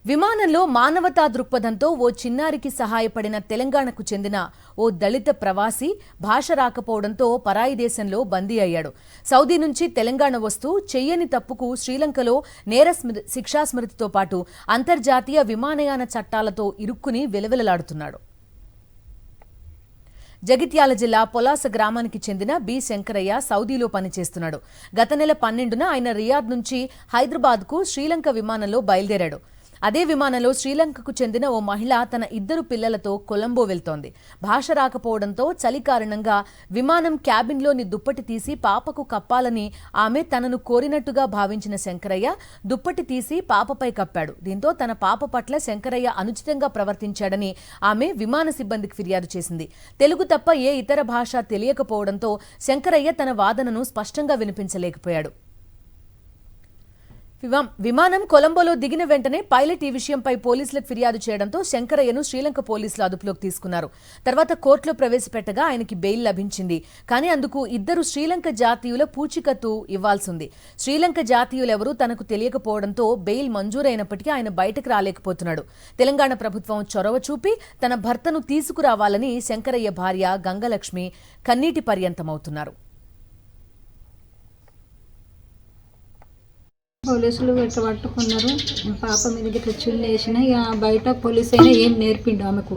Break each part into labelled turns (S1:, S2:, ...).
S1: విమానంలో మానవతా దృక్పథంతో ఓ చిన్నారికి సహాయపడిన తెలంగాణకు చెందిన ఓ దళిత ప్రవాసి భాష రాకపోవడంతో పరాయి దేశంలో బందీ అయ్యాడు. సౌదీ నుంచి తెలంగాణ వస్తూ చెయ్యని తప్పుకు శ్రీలంకలో నేర శిక్షా స్మృతితో పాటు అంతర్జాతీయ విమానయాన చట్టాలతో ఇరుక్కుని విలవిలలాడుతున్నాడు. జగిత్యాల జిల్లా పొలాస గ్రామానికి చెందిన బి శంకరయ్య సౌదీలో పనిచేస్తున్నాడు. గత నెల 12న ఆయన రియాద్ నుంచి హైదరాబాద్కు శ్రీలంక విమానంలో బయలుదేరాడు. అదే విమానంలో శ్రీలంకకు చెందిన ఓ మహిళ తన 2 పిల్లలతో కొలంబో వెళ్తోంది. భాష రాకపోవడంతో చలి కారణంగా విమానం క్యాబిన్లోని దుప్పటి తీసి పాపకు కప్పాలని ఆమె తనను కోరినట్టుగా భావించిన శంకరయ్య దుప్పటి తీసి పాపపై కప్పాడు. దీంతో తన పాప పట్ల శంకరయ్య అనుచితంగా ప్రవర్తించాడని ఆమె విమాన సిబ్బందికి ఫిర్యాదు చేసింది. తెలుగు తప్ప ఏ ఇతర భాష తెలియకపోవడంతో శంకరయ్య తన వాదనను స్పష్టంగా వినిపించలేకపోయాడు. విమానం కొలంబోలో దిగిన వెంటనే పైలట్ ఈ విషయంపై పోలీసులకు ఫిర్యాదు చేయడంతో శంకరయ్యను శ్రీలంక పోలీసులు అదుపులోకి తీసుకున్నారు. తర్వాత కోర్టులో ప్రవేశపెట్టగా ఆయనకి బెయిల్ లభించింది. కానీ అందుకు 2 శ్రీలంక జాతీయుల పూచీకత్తు ఇవ్వాల్సింది. శ్రీలంక జాతీయులెవరూ తనకు తెలియకపోవడంతో బెయిల్ మంజూరైనప్పటికీ ఆయన బయటకు రాలేకపోతున్నాడు. తెలంగాణ ప్రభుత్వం చొరవ చూపి తన భర్తను తీసుకురావాలని శంకరయ్య భార్య గంగలక్ష్మి కన్నీటి పర్యంతమవుతున్నారు.
S2: పోలీసులు ఇట్లా పట్టుకున్నారు. పాప మీద ఇట్లా చుల్లు వేసిన ఇక బయట పోలీస్ అయినా ఏం నేర్పిండు ఆమెకు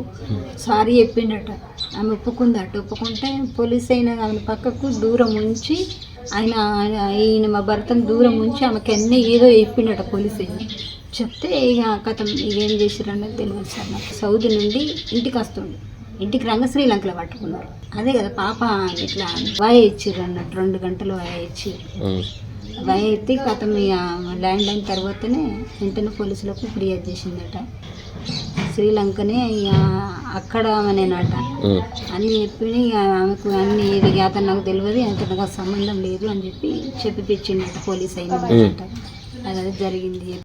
S2: సారీ చెప్పిండట. ఆమె ఒప్పుకుంటే పోలీస్ అయినా ఆమె పక్కకు దూరం ఉంచి ఈయన మా భర్తను దూరం ఉంచి ఆమెకి అన్నీ ఏదో చెప్పిండట పోలీస్ అయినా. చెప్తే ఇక కథం ఇదేం చేసిరన్నది తెలియదు సార్. నాకు సౌదీ నుండి ఇంటికి వస్తుండే, ఇంటికి రంగ శ్రీలంకలో పట్టుకున్నారు. అదే కదా పాప ఇట్లా వాయ ఇచ్చిర్రు అన్నట్టు 2 గంటలు వాయ ఇచ్చిర్రు. అయితే కథం ల్యాండ్ అయిన తర్వాతనే వెంటనే పోలీసులకు ఫిర్యాదు చేసిందట. శ్రీలంకనే అక్కడ అనేనట అన్నీ చెప్పి ఆమెకు అన్ని ఏది అతను నాకు తెలియదు, అతను నాకు సంబంధం లేదు అని చెప్పి తెచ్చిందట పోలీస్ అయిన. అది జరిగింది.